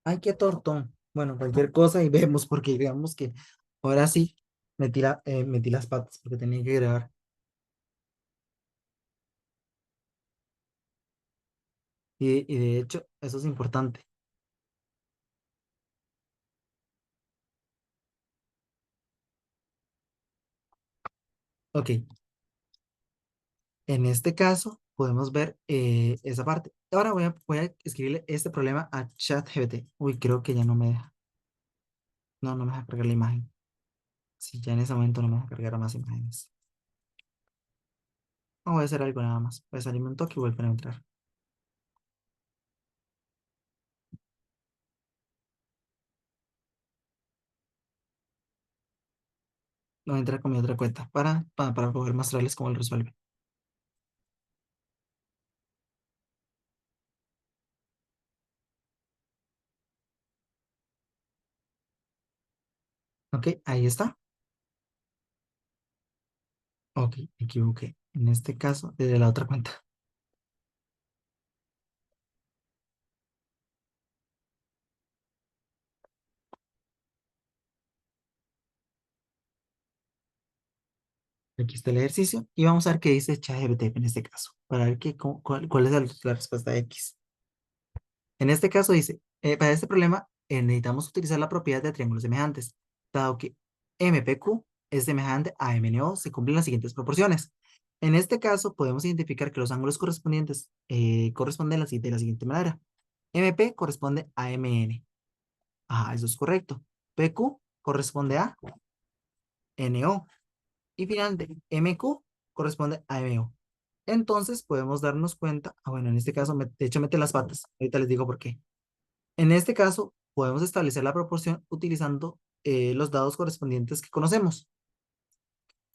Ay, qué tortón. Bueno, cualquier cosa y vemos, porque digamos que ahora sí metí las patas porque tenía que grabar. Y de hecho, eso es importante. Ok, en este caso podemos ver esa parte. Ahora voy a escribirle este problema a ChatGPT. Uy, creo que ya no me deja. No, no me deja cargar la imagen. Sí, ya en ese momento no me deja cargar más imágenes. No voy a hacer algo nada más. Voy a salirme un toque y volver a entrar. No voy a entrar con mi otra cuenta para poder mostrarles cómo lo resuelve. Ok, ahí está. Ok, me equivoqué. En este caso, desde la otra cuenta. Aquí está el ejercicio y vamos a ver qué dice ChatGPT en este caso, para ver cuál es la respuesta X. En este caso dice, para este problema necesitamos utilizar la propiedad de triángulos semejantes, dado que MPQ es semejante a MNO, se cumplen las siguientes proporciones. En este caso podemos identificar que los ángulos correspondientes corresponden de la siguiente manera. MP corresponde a MN. Ah, eso es correcto. PQ corresponde a NO. Y finalmente, MQ corresponde a MO. Entonces podemos darnos cuenta, bueno, en este caso, de hecho mete las patas, ahorita les digo por qué. En este caso, podemos establecer la proporción utilizando los dados correspondientes que conocemos.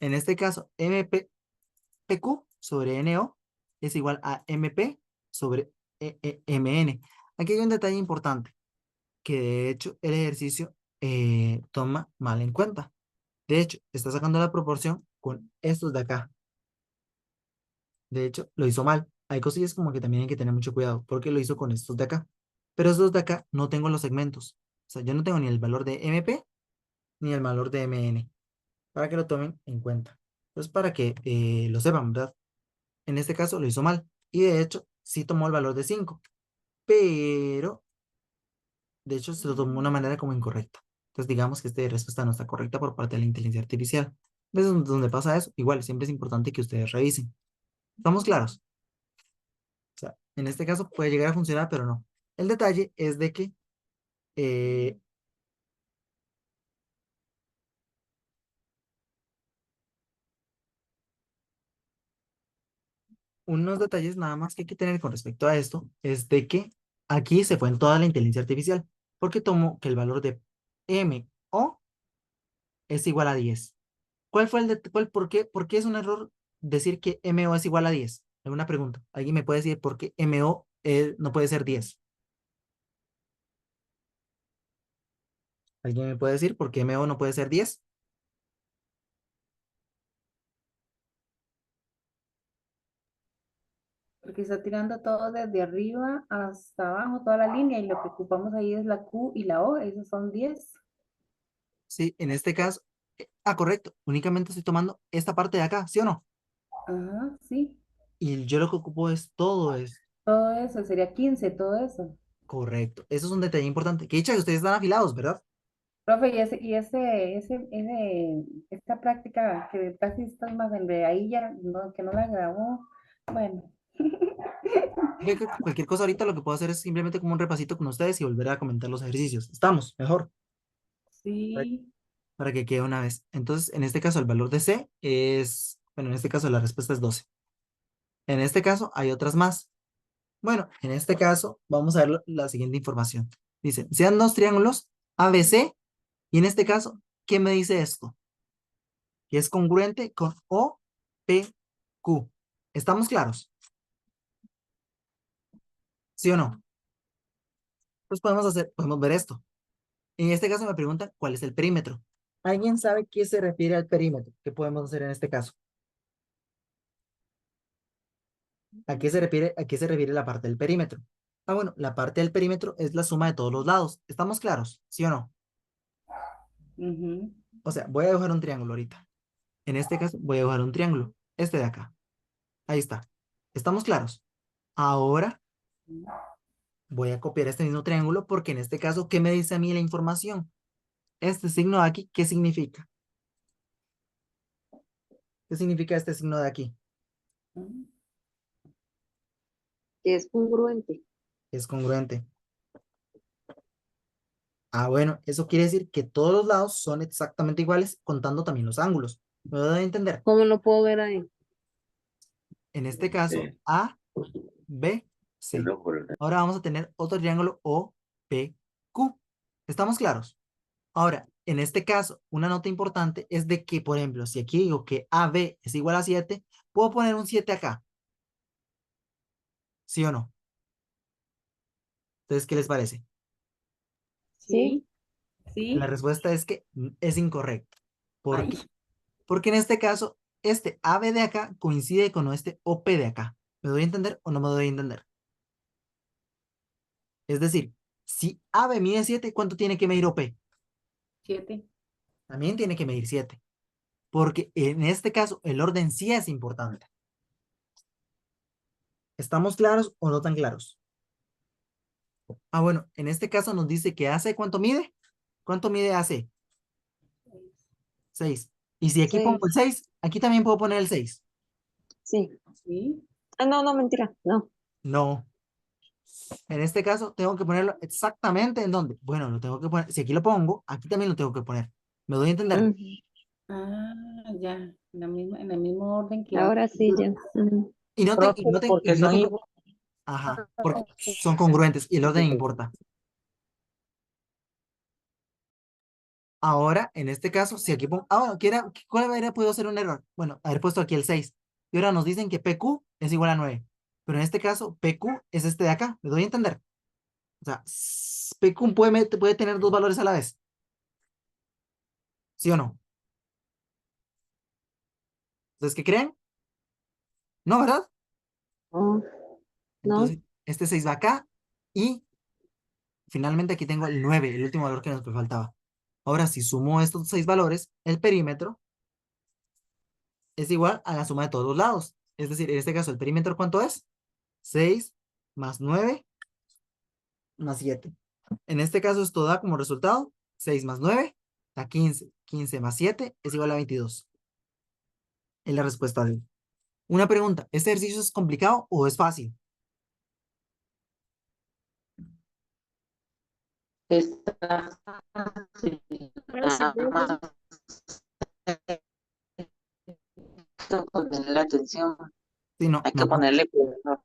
En este caso, MPQ sobre NO es igual a MP sobre MN. Aquí hay un detalle importante, que de hecho el ejercicio toma mal en cuenta. De hecho, está sacando la proporción con estos de acá. De hecho, lo hizo mal. Hay cosillas como que también hay que tener mucho cuidado porque lo hizo con estos de acá. Pero estos de acá no tengo los segmentos. O sea, yo no tengo ni el valor de MP ni el valor de MN para que lo tomen en cuenta. Entonces, para que lo sepan, ¿verdad? En este caso lo hizo mal. Y de hecho, sí tomó el valor de 5, pero de hecho se lo tomó de una manera como incorrecta. Entonces, digamos que esta respuesta no está correcta por parte de la inteligencia artificial. ¿Ves dónde pasa eso? Igual, siempre es importante que ustedes revisen. ¿Estamos claros? O sea, en este caso puede llegar a funcionar, pero no. El detalle es de que eh, unos detalles nada más que hay que tener con respecto a esto es de que aquí se fue en toda la inteligencia artificial, porque tomó que el valor de M o es igual a 10. ¿Cuál fue por qué es un error decir que M o es igual a 10? ¿Alguna pregunta? ¿Alguien me puede decir por qué M o no puede ser 10? ¿Alguien me puede decir por qué M o no puede ser 10? Porque está tirando todo desde arriba hasta abajo, toda la línea, y lo que ocupamos ahí es la Q y la O, esos son 10. Sí, en este caso, correcto, únicamente estoy tomando esta parte de acá, ¿sí o no? Ajá, sí. Y yo lo que ocupo es todo es Todo eso sería 15, todo eso. correcto. Eso es un detalle importante. Que dicha que ustedes están afilados, ¿verdad? Profe, esta práctica que casi estás más enredadilla, no, que no la grabó, bueno, Cualquier cosa ahorita lo que puedo hacer es simplemente como un repasito con ustedes y volver a comentar los ejercicios. Estamos, mejor, para sí, para que quede una vez. Entonces, en este caso, el valor de C es, bueno, en este caso la respuesta es 12. En este caso, hay otras más. Bueno, en este caso, vamos a ver la siguiente información. Dice, sean dos triángulos ABC y en este caso, ¿qué me dice esto? Que es congruente con OPQ. ¿Estamos claros? ¿Sí o no? Pues podemos ver esto. En este caso me preguntan cuál es el perímetro. ¿Alguien sabe qué se refiere al perímetro? ¿Qué podemos hacer en este caso? ¿A qué se refiere la parte del perímetro? Ah, bueno, la parte del perímetro es la suma de todos los lados. ¿Estamos claros? ¿Sí o no? Ujú. O sea, voy a dibujar un triángulo ahorita. En este caso, voy a dibujar un triángulo. Este de acá. Ahí está. ¿Estamos claros? Ahora voy a copiar este mismo triángulo porque en este caso, ¿qué me dice a mí la información? Este signo de aquí, ¿qué significa? ¿Qué significa este signo de aquí? Que es congruente. Es congruente. Ah, bueno, eso quiere decir que todos los lados son exactamente iguales, contando también los ángulos. ¿Me doy a entender? ¿Cómo lo puedo ver ahí? En este caso, A, B, C. Ahora vamos a tener otro triángulo O, P, Q. ¿Estamos claros? Ahora, en este caso, una nota importante es de que, por ejemplo, si aquí digo que AB es igual a 7, puedo poner un 7 acá, ¿sí o no? Entonces, ¿qué les parece? Sí, Sí, La sí. respuesta es que es incorrecto. ¿Por Ay, qué? Porque en este caso, este AB de acá coincide con este OP de acá. ¿Me doy a entender o no me doy a entender? Es decir, si AB mide 7, ¿cuánto tiene que medir OP? 7. También tiene que medir 7. Porque en este caso, el orden sí es importante. ¿Estamos claros o no tan claros? Ah, bueno, en este caso nos dice que AC, ¿cuánto mide? ¿Cuánto mide AC? 6. Y si aquí pongo el seis, 6, aquí también puedo poner el 6. sí. Sí. Ah, no, no, mentira, no. No. En este caso, tengo que ponerlo exactamente en donde. Bueno, lo tengo que poner. Si aquí lo pongo, aquí también lo tengo que poner. ¿Me doy a entender? Ujú. Ah, ya. En el mismo orden que va. Ahora sí, ya. Ujú. Y noten, y Profe, noten, porque y son noten, iguales. ajá, porque son congruentes y el orden importa. Ahora, en este caso, si aquí pongo, bueno, ¿cuál habría podido ser un error? Bueno, haber puesto aquí el 6. Y ahora nos dicen que PQ es igual a 9. Pero en este caso, PQ es este de acá. ¿Me doy a entender? O sea, PQ puede tener dos valores a la vez. ¿Sí o no? Entonces, ¿qué creen? No, ¿verdad? Oh, no. Entonces, este 6 va acá y finalmente aquí tengo el 9, el último valor que nos faltaba. Ahora, si sumo estos 6 valores, el perímetro es igual a la suma de todos los lados. Es decir, en este caso, ¿el perímetro cuánto es? 6 más 9 más 7. En este caso, esto da como resultado 6 más 9 da 15. 15 más 7 es igual a 22. Es la respuesta D. Una pregunta, ¿este ejercicio es complicado o es fácil? Está fácil, Fácil, nada profe. más ponerle atención. Sí, no, Hay que no, no, ponerle cuidado.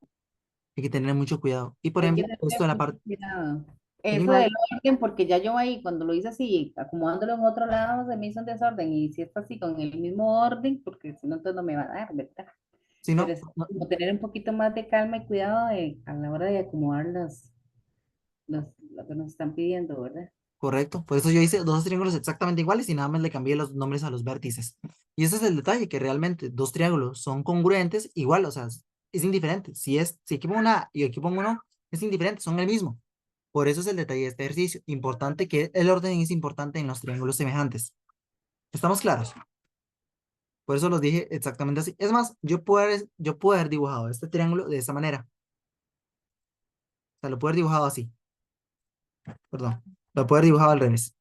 hay que tener mucho cuidado. Y por Hay que ejemplo, tener esto de la mucho parte, cuidado. aquí Eso me, del orden, porque ya yo ahí, cuando lo hice así, acomodándolo en otro lado, se me hizo un desorden. Y si está así, con el mismo orden, porque si no, entonces no me va a dar, ¿verdad? si Pero no, es como tener un poquito más de calma y cuidado a la hora de acomodar lo que nos están pidiendo, ¿verdad? correcto. Por eso yo hice dos triángulos exactamente iguales y nada más le cambié los nombres a los vértices. Y ese es el detalle, que realmente dos triángulos son congruentes, igual, o sea, es indiferente. Si aquí pongo una A y aquí pongo uno, es indiferente, son el mismo. Por eso es el detalle de este ejercicio. Importante que el orden es importante en los triángulos semejantes. ¿Estamos claros? Por eso los dije exactamente así. Es más, yo puedo haber dibujado este triángulo de esta manera. O sea, lo puedo haber dibujado así. Perdón. Lo puedo haber dibujado al revés.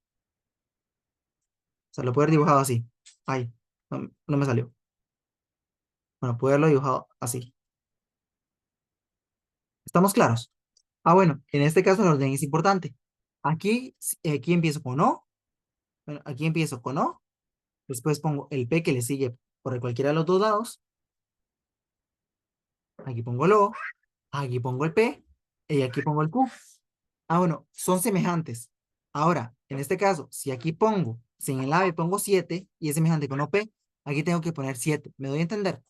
O sea, lo puedo haber dibujado así. Ay, no me salió. Bueno, puedo haberlo dibujado así. ¿Estamos claros? Ah, bueno, en este caso el orden es importante. Aquí empiezo con O. Bueno, aquí empiezo con O. Después pongo el P que le sigue por cualquiera de los dos lados. Aquí pongo el O. Aquí pongo el P. Y aquí pongo el Q. Ah, bueno, son semejantes. Ahora, en este caso, si en el ave pongo 7 y es semejante con OP, aquí tengo que poner 7. ¿Me doy a entender?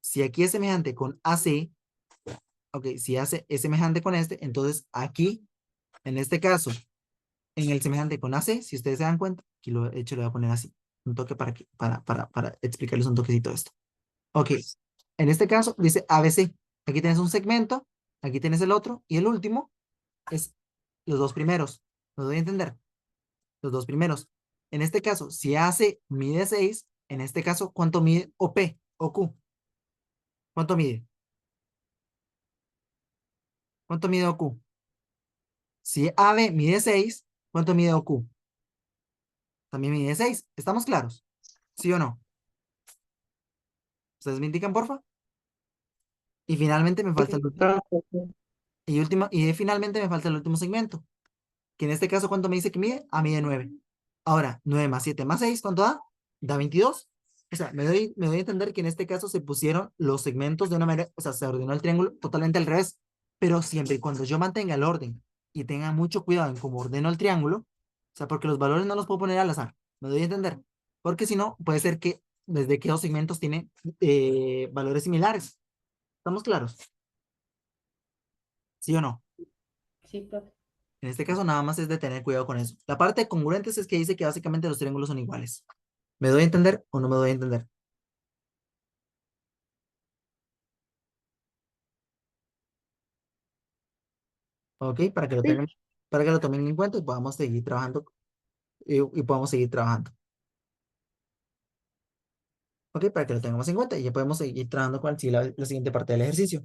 Si aquí es semejante con AC, ok, si AC es semejante con este, entonces aquí, en este caso, en el semejante con AC, si ustedes se dan cuenta, aquí lo he hecho, le voy a poner así, un toque para explicarles un toquecito de esto. Ok, en este caso dice ABC. Aquí tienes un segmento Aquí tienes el otro. Y el último es los dos primeros. ¿Me doy a entender? Los dos primeros. En este caso, si AC mide 6, en este caso, ¿cuánto mide OP o Q? ¿Cuánto mide? ¿Cuánto mide OQ? Si AB mide 6, ¿cuánto mide OQ? También mide 6. ¿Estamos claros? ¿Sí o no? ¿Ustedes me indican, porfa? Y finalmente me falta Sí, el último. profe, sí. Y finalmente me falta el último segmento. Que en este caso, ¿cuánto me dice que mide? A mide 9. Ahora, 9 más 7 más 6, ¿cuánto da? Da 22. O sea, me doy a entender que en este caso se pusieron los segmentos de una manera, o sea, se ordenó el triángulo totalmente al revés. Pero siempre y cuando yo mantenga el orden y tenga mucho cuidado en cómo ordeno el triángulo, o sea, porque los valores no los puedo poner al azar. Me doy a entender. Porque si no, puede ser que desde que dos segmentos tienen valores similares. ¿Estamos claros? ¿Sí o no? Sí, profe. En este caso nada más es de tener cuidado con eso. La parte de congruentes es que dice que básicamente los triángulos son iguales. ¿Me doy a entender o no me doy a entender? Ok, para que lo Sí, tengan, para que lo tomen en cuenta y podamos seguir trabajando y podamos seguir trabajando. Ok, para que lo tengamos en cuenta y ya podemos seguir trabajando con la siguiente parte del ejercicio.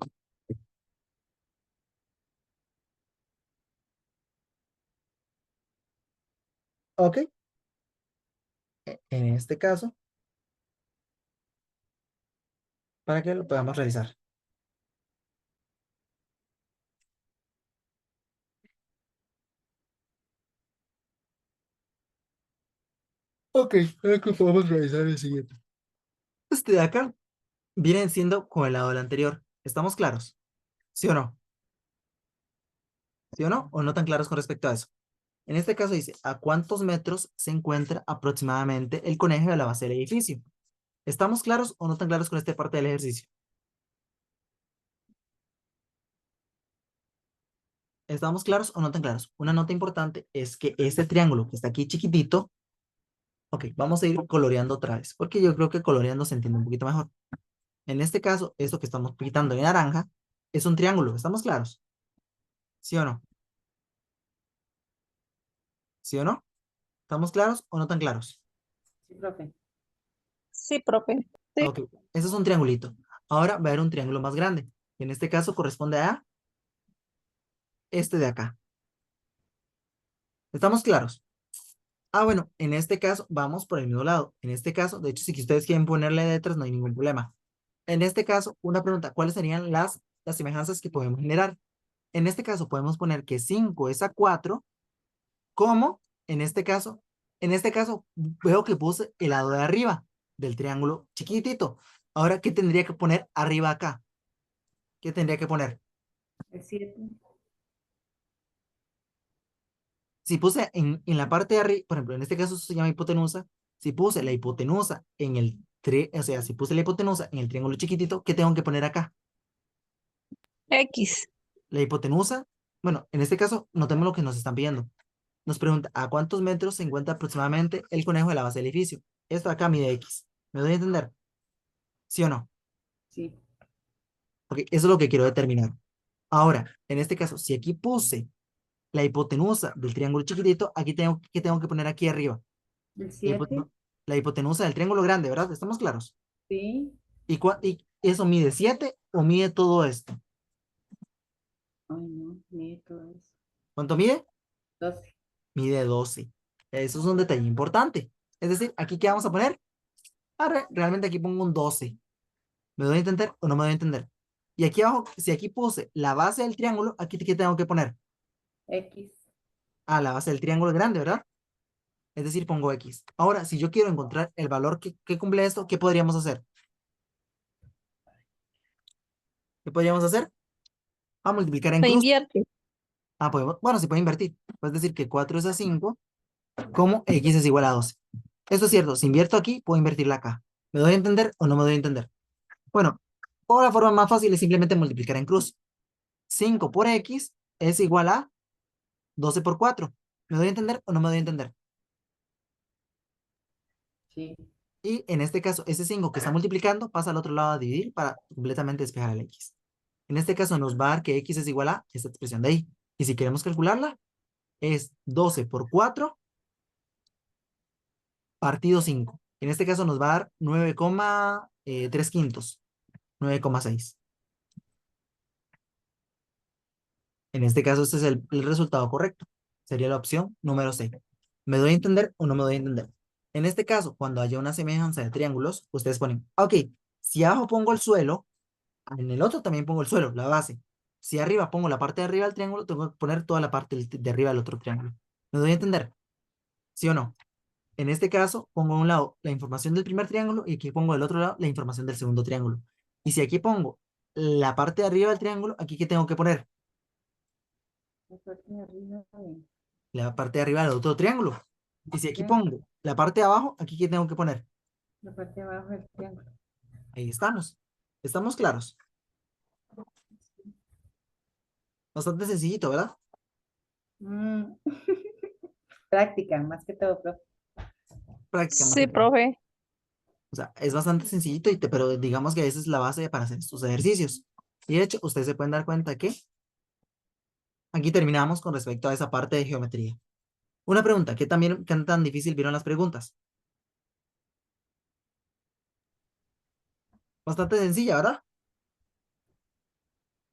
Ok, en este caso, para que lo podamos realizar. Ok, para que podamos realizar el siguiente. Este de acá vienen siendo con el lado del anterior. ¿Estamos claros? ¿Sí o no? ¿Sí o no? ¿O no tan claros con respecto a eso? En este caso dice, ¿a cuántos metros se encuentra aproximadamente el conejo de la base del edificio? ¿Estamos claros o no tan claros con esta parte del ejercicio? ¿Estamos claros o no tan claros? Una nota importante es que este triángulo que está aquí chiquitito, ok, vamos a ir coloreando otra vez, porque yo creo que coloreando se entiende un poquito mejor. En este caso, esto que estamos pintando en naranja es un triángulo, ¿estamos claros? ¿Sí o no? ¿Sí o no? ¿Estamos claros o no tan claros? Sí, profe. sí, profe. Sí, Ok, eso es un triangulito. Ahora va a haber un triángulo más grande. En este caso corresponde a este de acá. ¿Estamos claros? Ah, bueno, en este caso vamos por el mismo lado. En este caso, de hecho, si ustedes quieren ponerle letras, no hay ningún problema. En este caso, una pregunta, ¿cuáles serían las semejanzas que podemos generar? En este caso, podemos poner que 5 es a 4, como en este caso, veo que puse el lado de arriba del triángulo chiquitito. Ahora, ¿qué tendría que poner arriba acá? ¿Qué tendría que poner? Es 7. Si puse en la parte de arriba, por ejemplo, en este caso se llama hipotenusa, si puse la hipotenusa o sea, si puse la hipotenusa en el triángulo chiquitito, ¿qué tengo que poner acá? X. La hipotenusa, bueno, en este caso, notemos lo que nos están pidiendo. Nos pregunta, ¿a cuántos metros se encuentra aproximadamente el conejo de la base del edificio? Esto acá mide X. ¿Me doy a entender? ¿Sí o no? Sí. Porque eso es lo que quiero determinar. Ahora, en este caso, si aquí puse la hipotenusa del triángulo chiquitito, aquí ¿qué tengo que poner aquí arriba? El La 7. la hipotenusa del triángulo grande, ¿verdad? ¿Estamos claros? Sí. ¿Y eso mide 7 o mide todo esto? Ay, no, mire todo eso. ¿Cuánto mide? 12. Mide 12. Eso es un detalle importante. Es decir, ¿aquí qué vamos a poner? Realmente aquí pongo un 12. ¿Me doy a entender o no me doy a entender? Y aquí abajo, si aquí puse la base del triángulo, aquí ¿qué tengo que poner? X. Ah, la base del triángulo grande, ¿verdad? Es decir, pongo X. Ahora, si yo quiero encontrar el valor que cumple esto, ¿qué podríamos hacer? ¿Qué podríamos hacer? A multiplicar en Se cruz. invierte. Ah, podemos, bueno, se puede invertir. Puedes decir que 4 es a 5, como X es igual a 12. Esto es cierto, si invierto aquí, puedo invertirla acá. ¿Me doy a entender o no me doy a entender? Bueno, o la forma más fácil es simplemente multiplicar en cruz. 5 por X es igual a 12 por 4. ¿Me doy a entender o no me doy a entender? Sí. Y en este caso, ese 5 que está multiplicando pasa al otro lado a dividir para completamente despejar el X. En este caso nos va a dar que x es igual a esta expresión de ahí. Y si queremos calcularla, es 12 por 4 partido 5. En este caso nos va a dar 9,3 quintos, 9,6. En este caso, este es el resultado correcto. Sería la opción número C. ¿Me doy a entender o no me doy a entender? En este caso, cuando haya una semejanza de triángulos, ustedes ponen, ok, si abajo pongo el suelo, en el otro también pongo el suelo, la base. Si arriba pongo la parte de arriba del triángulo, tengo que poner toda la parte de arriba del otro triángulo. ¿Me doy a entender? ¿Sí o no? En este caso, pongo a un lado la información del primer triángulo y aquí pongo del otro lado la información del segundo triángulo. Y si aquí pongo la parte de arriba del triángulo, aquí ¿qué tengo que poner? La parte de arriba de- La parte de arriba del otro triángulo. Y si aquí triángulo, pongo la parte de abajo, aquí ¿qué tengo que poner? la parte de abajo del triángulo. Ahí estamos. ¿Estamos claros? Bastante sencillito, ¿verdad? Mm, práctica, más que todo, profe. Práctica más que Sí, todo. profe. O sea, es bastante sencillito, pero digamos que esa es la base para hacer estos ejercicios. Y de hecho, ustedes se pueden dar cuenta que aquí terminamos con respecto a esa parte de geometría. Una pregunta, ¿qué tan difícil vieron las preguntas? Bastante sencilla, ¿verdad?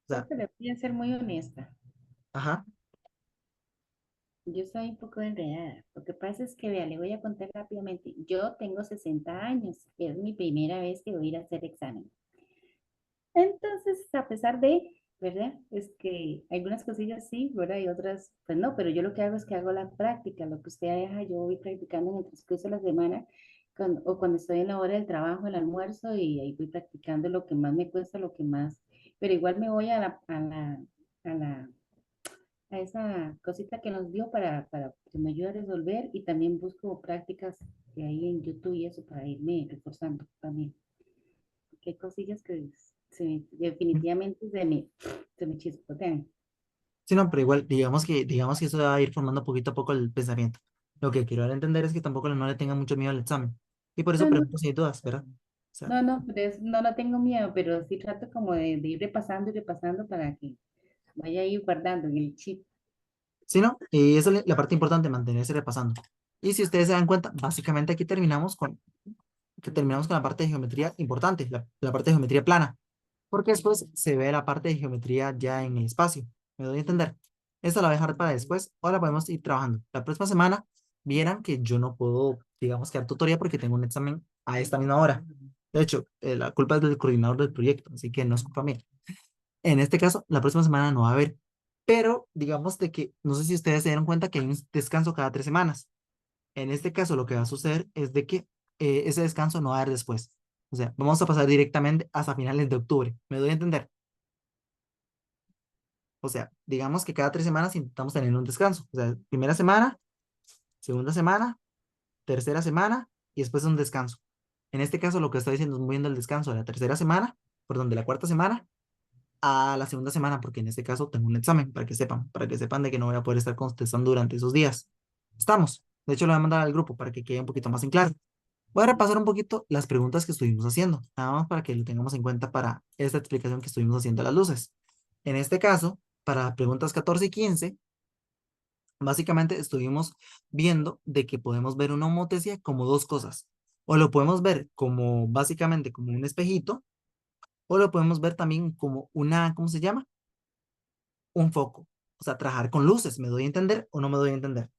O sea, Profe, le voy a ser muy honesta. ajá. Yo soy un poco enredada. Lo que pasa es que, vea, le voy a contar rápidamente. Yo tengo 60 años. Es mi primera vez que voy a ir a hacer examen. Entonces, a pesar de, ¿verdad? Es que algunas cosillas sí, ¿verdad? Y otras, pues no, pero yo lo que hago es que hago la práctica. Lo que usted deja, yo voy practicando en el transcurso de la semana o cuando estoy en la hora del trabajo, el almuerzo, y ahí voy practicando lo que más me cuesta, lo que más, pero igual me voy a la a esa cosita que nos dio para que me ayude a resolver y también busco prácticas que hay en YouTube y eso para irme reforzando también. Porque hay cosillas que definitivamente se me chispotean. Sí, no, pero igual, digamos que eso va a ir formando poquito a poco el pensamiento. Lo que quiero dar a entender es que tampoco no le tengan mucho miedo al examen. Y por eso No, no, pregunto si hay dudas, ¿verdad? O sea, no, no, no tengo miedo, pero sí trato como de ir repasando y repasando para que vaya a ir guardando en el chip. sí, ¿no? Y esa es la parte importante, mantenerse repasando. Y si ustedes se dan cuenta, básicamente aquí terminamos con la parte de geometría importante, la parte de geometría plana, porque después se ve la parte de geometría ya en el espacio. ¿Me doy a entender? Esta la voy a dejar para después. Ahora podemos ir trabajando. La próxima semana vieran que yo no puedo, digamos, que dar tutoría porque tengo un examen a esta misma hora. De hecho, la culpa es del coordinador del proyecto, así que no es culpa mía. En este caso, la próxima semana no va a haber, pero digamos de que, no sé si ustedes se dieron cuenta que hay un descanso cada 3 semanas. En este caso, lo que va a suceder es de que ese descanso no va a haber después. O sea, vamos a pasar directamente hasta finales de octubre. ¿Me doy a entender? O sea, digamos que cada 3 semanas intentamos tener un descanso. O sea, primera semana, segunda semana, tercera semana y después un descanso. En este caso, lo que estoy diciendo es moviendo el descanso de la tercera semana, perdón, de la cuarta semana a la segunda semana, porque en este caso tengo un examen, para que sepan de que no voy a poder estar contestando durante esos días. Estamos. De hecho, lo voy a mandar al grupo para que quede un poquito más en claro. Voy a repasar un poquito las preguntas que estuvimos haciendo, nada más para que lo tengamos en cuenta para esta explicación que estuvimos haciendo a las luces. En este caso, para preguntas 14 y 15, básicamente estuvimos viendo de que podemos ver una homotesía como dos cosas. O lo podemos ver como básicamente como un espejito, o lo podemos ver también como una, ¿cómo se llama? Un foco. O sea, trabajar con luces. ¿Me doy a entender o no me doy a entender?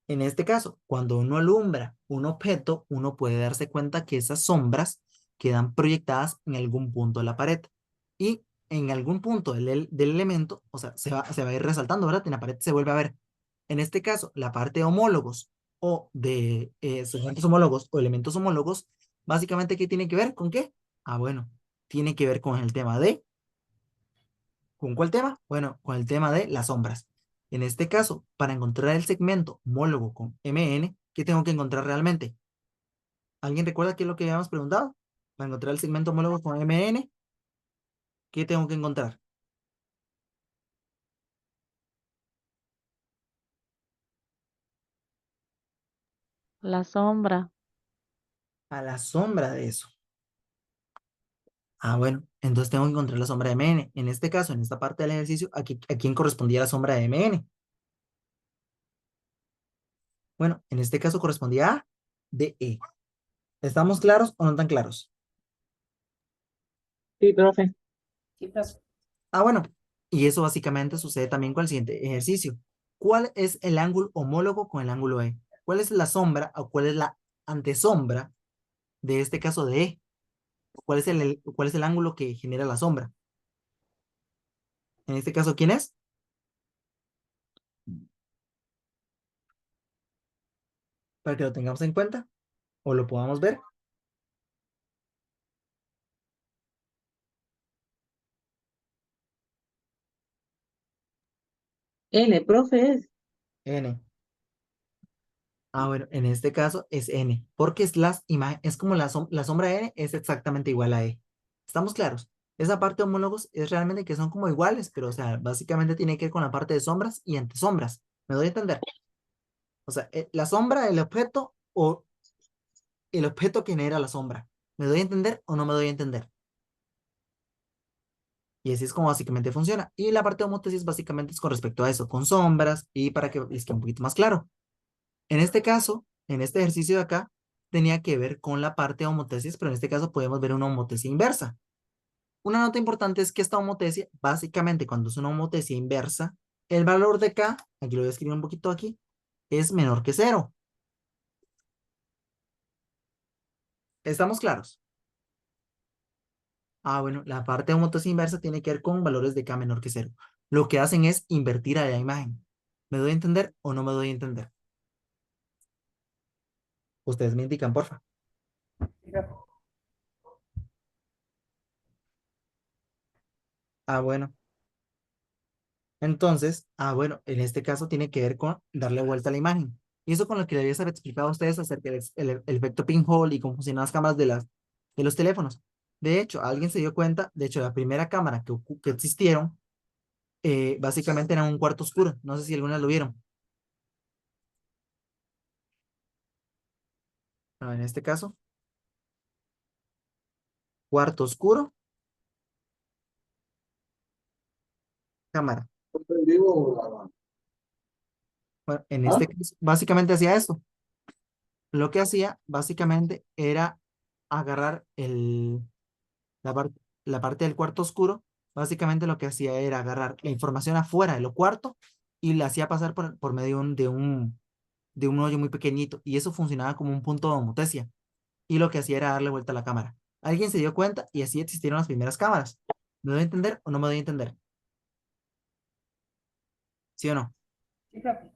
En este caso, cuando uno alumbra un objeto, uno puede darse cuenta que esas sombras quedan proyectadas en algún punto de la pared. Y en algún punto del elemento, o sea, se va a ir resaltando, ¿verdad? En la pared se vuelve a ver. En este caso, la parte de homólogos o de segmentos homólogos o elementos homólogos, básicamente, ¿qué tiene que ver con qué? Ah, bueno, tiene que ver con el tema de ¿con cuál tema? Bueno, con el tema de las sombras. En este caso, para encontrar el segmento homólogo con MN, ¿qué tengo que encontrar realmente? ¿Alguien recuerda qué es lo que habíamos preguntado? Para encontrar el segmento homólogo con MN, ¿qué tengo que encontrar? La sombra. A la sombra de eso. Ah, bueno, entonces tengo que encontrar la sombra de MN. En este caso, en esta parte del ejercicio, aquí, ¿a quién correspondía la sombra de MN? Bueno, en este caso correspondía a DE. ¿Estamos claros o no tan claros? Sí, profe. Sí, profe. Ah, bueno, y eso básicamente sucede también con el siguiente ejercicio. ¿Cuál es el ángulo homólogo con el ángulo E? ¿Cuál es la sombra o cuál es la antesombra de este caso de E? ¿Cuál es el ángulo que genera la sombra? En este caso, ¿quién es? Para que lo tengamos en cuenta o lo podamos ver. N, profe, es. N. Ah, bueno, en este caso es N, porque es como la sombra de N es exactamente igual a E. ¿Estamos claros? Esa parte de homólogos es realmente que son como iguales, pero o sea, básicamente tiene que ver con la parte de sombras y antesombras. ¿Me doy a entender? O sea, la sombra del objeto o el objeto que genera la sombra. ¿Me doy a entender o no me doy a entender? Y así es como básicamente funciona. Y la parte de homótesis básicamente es con respecto a eso, con sombras y para que les quede un poquito más claro. En este caso, en este ejercicio de acá, tenía que ver con la parte de homotesis, pero en este caso podemos ver una homotesia inversa. Una nota importante es que esta homotesia, básicamente cuando es una homotesia inversa, el valor de K, aquí lo voy a escribir un poquito aquí, es menor que cero. ¿Estamos claros? Ah, bueno, la parte de homotesia inversa tiene que ver con valores de K menor que cero. Lo que hacen es invertir a la imagen. ¿Me doy a entender o no me doy a entender? Ustedes me indican, porfa. Sí, profe. Ah, bueno. Entonces, bueno, en este caso tiene que ver con darle vuelta a la imagen. Y eso con lo que les había explicado a ustedes acerca el efecto pinhole y cómo funcionan las cámaras de los teléfonos. De hecho, alguien se dio cuenta, de hecho, la primera cámara que existieron, básicamente era un cuarto oscuro. No sé si alguna lo vieron. En este caso, cuarto oscuro, cámara. Bueno, en ¿Ah? este caso, básicamente hacía esto. Lo que hacía, básicamente, era agarrar la parte del cuarto oscuro, básicamente lo que hacía era agarrar la información afuera de lo cuarto y la hacía pasar por medio de un hoyo muy pequeñito y eso funcionaba como un punto de homotesia y lo que hacía era darle vuelta a la cámara. Alguien se dio cuenta y así existieron las primeras cámaras. ¿Me doy a entender o no me doy a entender? ¿Sí o no? Sí, profe.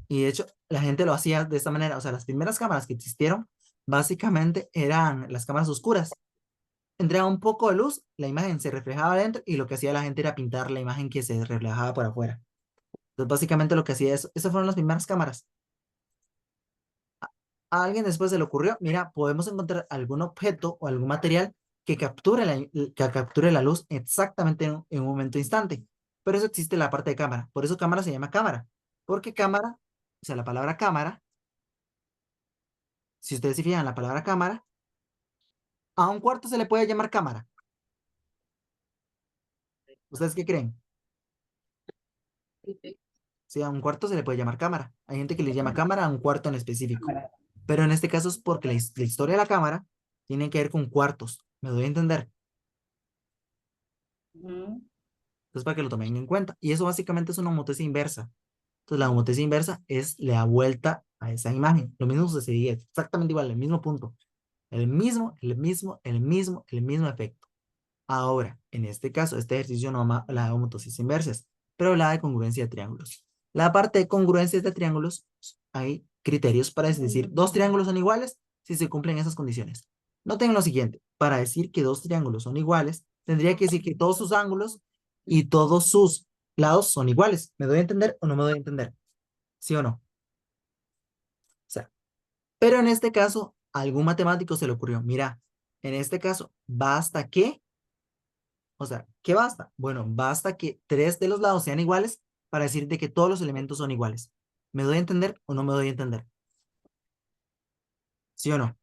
Y de hecho, la gente lo hacía de esta manera. O sea, las primeras cámaras que existieron básicamente eran las cámaras oscuras. Entraba un poco de luz, la imagen se reflejaba adentro y lo que hacía la gente era pintar la imagen que se reflejaba por afuera. Entonces, básicamente lo que hacía eso, esas fueron las primeras cámaras. A alguien después se le ocurrió, mira, podemos encontrar algún objeto o algún material que capture la luz exactamente en un momento instante. Por eso existe la parte de cámara. Por eso cámara se llama cámara. Porque cámara, o sea, la palabra cámara, si ustedes se fijan en la palabra cámara, a un cuarto se le puede llamar cámara. ¿Ustedes qué creen? Sí, sí. Sí, a un cuarto se le puede llamar cámara. Hay gente que le llama cámara a un cuarto en específico. Cámara. Pero en este caso es porque la historia de la cámara tiene que ver con cuartos. ¿Me doy a entender? Ujú. Entonces, para que lo tomen en cuenta. Y eso básicamente es una homotesia inversa. Entonces, la homotesia inversa es le da vuelta a esa imagen. Lo mismo sucedería exactamente igual, el mismo punto. El mismo efecto. Ahora, en este caso, este ejercicio no ama la homotesis inversas, pero la de congruencia de triángulos. La parte de congruencias de triángulos, hay criterios para decir dos triángulos son iguales si se cumplen esas condiciones. Noten lo siguiente, para decir que dos triángulos son iguales, tendría que decir que todos sus ángulos y todos sus lados son iguales. ¿Me doy a entender o no me doy a entender? ¿Sí o no? O sea, pero en este caso, a algún matemático se le ocurrió, mira, en este caso, basta que o sea, ¿qué basta? Bueno, basta que tres de los lados sean iguales para decirte que todos los elementos son iguales. ¿Me doy a entender o no me doy a entender? ¿Sí o no?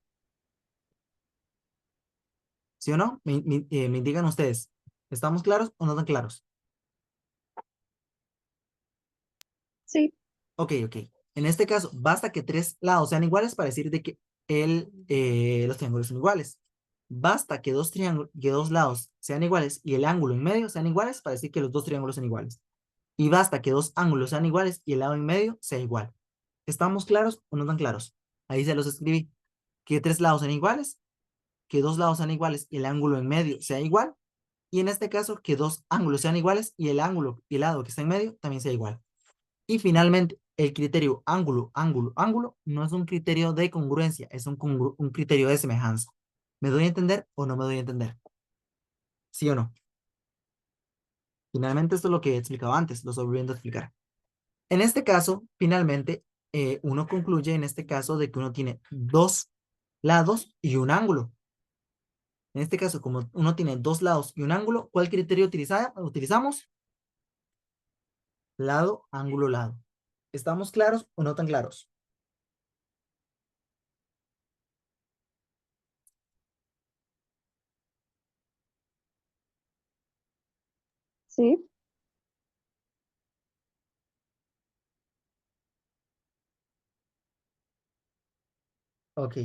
¿Sí o no? Me indican ustedes. ¿Estamos claros o no tan claros? Sí, Ok, ok. En este caso, basta que tres lados sean iguales para decir de que los triángulos son iguales. Basta que que dos lados sean iguales y el ángulo en medio sean iguales para decir que los dos triángulos son iguales. Y basta que dos ángulos sean iguales y el lado en medio sea igual. ¿Estamos claros o no tan claros? Ahí se los escribí. Que tres lados sean iguales, que dos lados sean iguales y el ángulo en medio sea igual. Y en este caso, que dos ángulos sean iguales y el ángulo y el lado que está en medio también sea igual. Y finalmente, el criterio ángulo, ángulo, ángulo no es un criterio de congruencia, es un criterio de semejanza. ¿Me doy a entender o no me doy a entender? ¿Sí o no? Finalmente, esto es lo que he explicado antes, lo estoy volviendo a explicar. En este caso, finalmente, uno concluye en este caso de que uno tiene dos lados y un ángulo. En este caso, como uno tiene dos lados y un ángulo, ¿cuál criterio utilizamos? Lado, ángulo, lado. ¿Estamos claros o no tan claros? sí, Ok,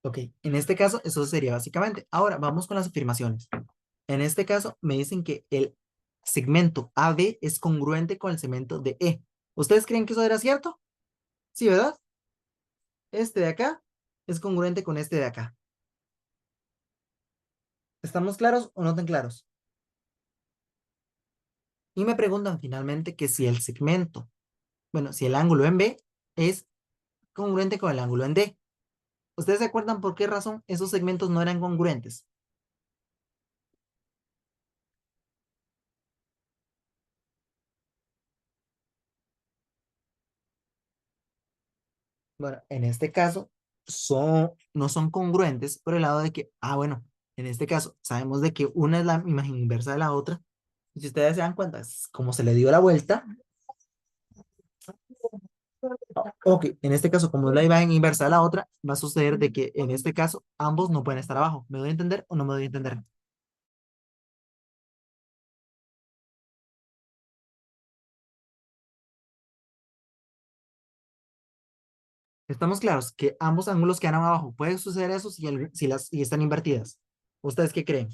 ok. En este caso, eso sería básicamente. Ahora, vamos con las afirmaciones. En este caso, me dicen que el segmento AB es congruente con el segmento de E. ¿Ustedes creen que eso era cierto? Sí, ¿verdad? Este de acá es congruente con este de acá. ¿Estamos claros o no tan claros? Y me preguntan finalmente que si el segmento, bueno, si el ángulo en B es congruente con el ángulo en D. ¿Ustedes se acuerdan por qué razón esos segmentos no eran congruentes? Bueno, en este caso no son congruentes por el lado de que, bueno, en este caso sabemos de que una es la imagen inversa de la otra. Y si ustedes se dan cuenta, es como se le dio la vuelta. Ok, en este caso, como es la imagen inversa de la otra, va a suceder de que en este caso ambos no pueden estar abajo. ¿Me doy a entender o no me doy a entender? Estamos claros que ambos ángulos quedan abajo. Puede suceder eso si están invertidas. ¿Ustedes qué creen?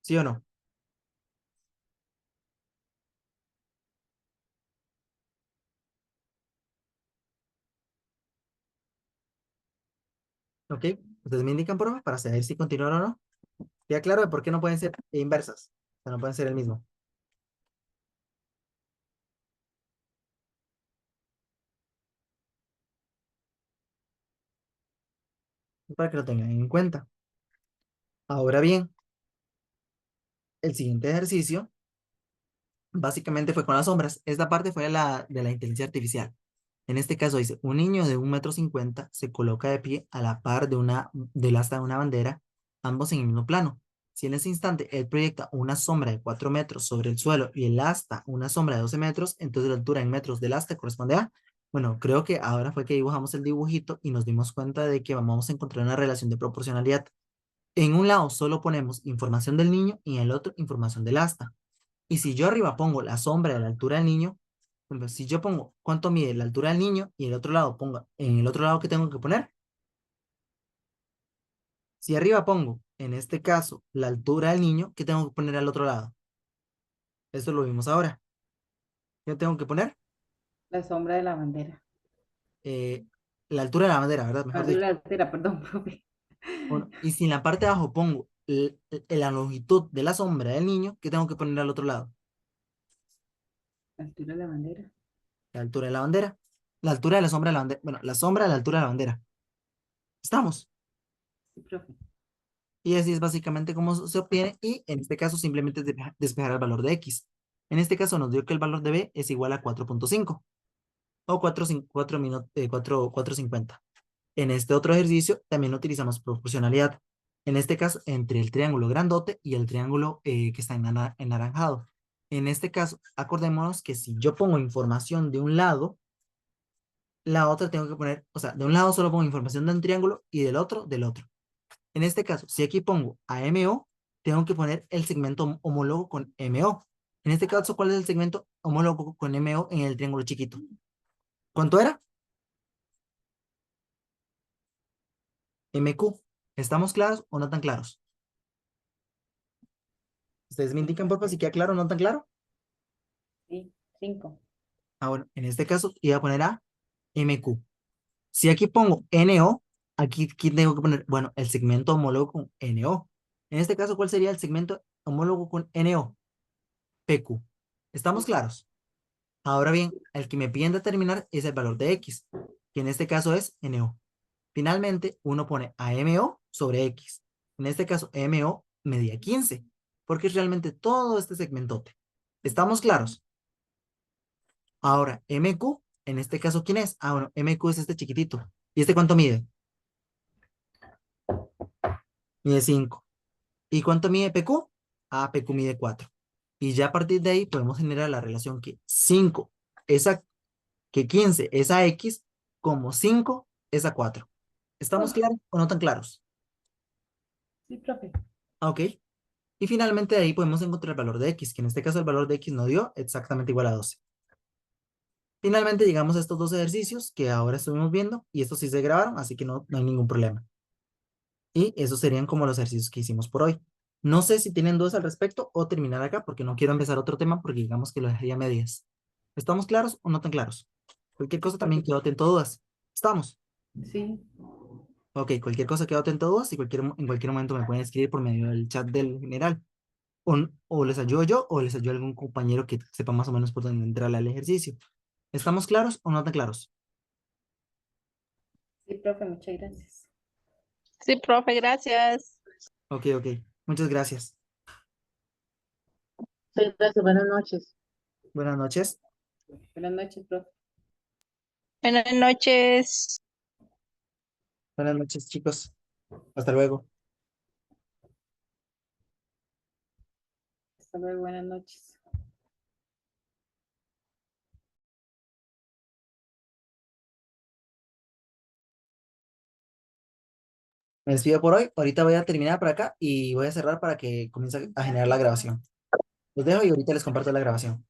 ¿Sí o no? Ok, ustedes me indican por favor para saber si continúan o no. Queda claro de por qué no pueden ser inversas. O sea, no pueden ser el mismo. Para que lo tengan en cuenta. Ahora bien, el siguiente ejercicio básicamente fue con las sombras. Esta parte fue de la inteligencia artificial. En este caso dice, un niño de 1,50 m se coloca de pie a la par del asta de una bandera, ambos en el mismo plano. Si en ese instante él proyecta una sombra de 4 metros sobre el suelo y el asta una sombra de 12 metros, entonces la altura en metros del asta corresponde a... Bueno, creo que ahora fue que dibujamos el dibujito y nos dimos cuenta de que vamos a encontrar una relación de proporcionalidad. En un lado solo ponemos información del niño y en el otro información del asta. Y si yo arriba pongo la sombra de la altura del niño, por ejemplo, si yo pongo cuánto mide la altura del niño y el otro lado pongo, en el otro lado que tengo que poner, si arriba pongo, en este caso, la altura del niño, ¿qué tengo que poner al otro lado? Esto lo vimos ahora. Yo tengo que poner La sombra de la bandera. eh, la altura de la bandera, ¿verdad? Mejor dicho. La bandera, perdón, profe. Bueno, y si en la parte de abajo pongo la longitud de la sombra del niño, ¿qué tengo que poner al otro lado? La altura de la bandera. La altura de la bandera. La altura de la sombra de la bandera. Bueno, la sombra de la altura de la bandera. ¿Estamos? Sí, profe. Y así es básicamente cómo se obtiene y en este caso simplemente es despejar el valor de X. En este caso nos dio que el valor de B es igual a 4,5 o 4,50. En este otro ejercicio también utilizamos proporcionalidad. En este caso entre el triángulo grandote y el triángulo que está enaranjado. En este caso, acordémonos que si yo pongo información de un lado, la otra tengo que poner, o sea, de un lado solo pongo información de un triángulo y del otro, del otro. En este caso, si aquí pongo a MO, tengo que poner el segmento homólogo con MO. En este caso, ¿cuál es el segmento homólogo con MO en el triángulo chiquito? ¿Cuánto era? MQ. ¿Estamos claros o no tan claros? Ustedes me Sí, indican, por favor, profe. si queda claro o no tan claro. Sí, 5. Ah, bueno, en este caso, iba a poner a MQ. Si aquí pongo NO, aquí tengo que poner, bueno, el segmento homólogo con NO. En este caso, ¿cuál sería el segmento homólogo con NO? PQ. ¿Estamos claros? Ahora bien, el que me piden determinar es el valor de X, que en este caso es NO. Finalmente, uno pone a MO sobre X. En este caso, MO medía 15, porque es realmente todo este segmentote. ¿Estamos claros? Ahora, MQ, en este caso, ¿quién es? Ah, bueno, MQ es este chiquitito. ¿Y este cuánto mide? Mide 5. ¿Y cuánto mide PQ? Ah, PQ mide 4. Y ya a partir de ahí podemos generar la relación que 5 es a, que 15 es a X, como 5 es a 4. ¿Estamos claros o no tan claros? Sí, profe. Ah, ok. Y finalmente de ahí podemos encontrar el valor de X, que en este caso el valor de X nos dio exactamente igual a 12. Finalmente llegamos a estos dos ejercicios que ahora estuvimos viendo y estos sí se grabaron, así que no hay ningún problema. Y esos serían como los ejercicios que hicimos por hoy. No sé si tienen dudas al respecto o terminar acá porque no quiero empezar otro tema porque digamos que lo dejaría a medias. ¿Estamos claros o no tan claros? Cualquier cosa también quedo atento a dudas. ¿Estamos? Sí. Ok, cualquier cosa quedo atento a dudas y en cualquier momento me pueden escribir por medio del chat del general. O les ayudo yo o les ayudo algún compañero que sepa más o menos por dónde entrarle al ejercicio. ¿Estamos claros o no tan claros? Sí, profe, muchas gracias. Sí, profe, gracias. Ok, ok. Muchas gracias. Sí, gracias, buenas noches. Buenas noches. Buenas noches, profe. Buenas noches. Buenas noches, chicos. Hasta luego. Hasta luego, buenas noches. Me despido por hoy. Ahorita voy a terminar por acá y voy a cerrar para que comience a generar la grabación. Los dejo y ahorita les comparto la grabación.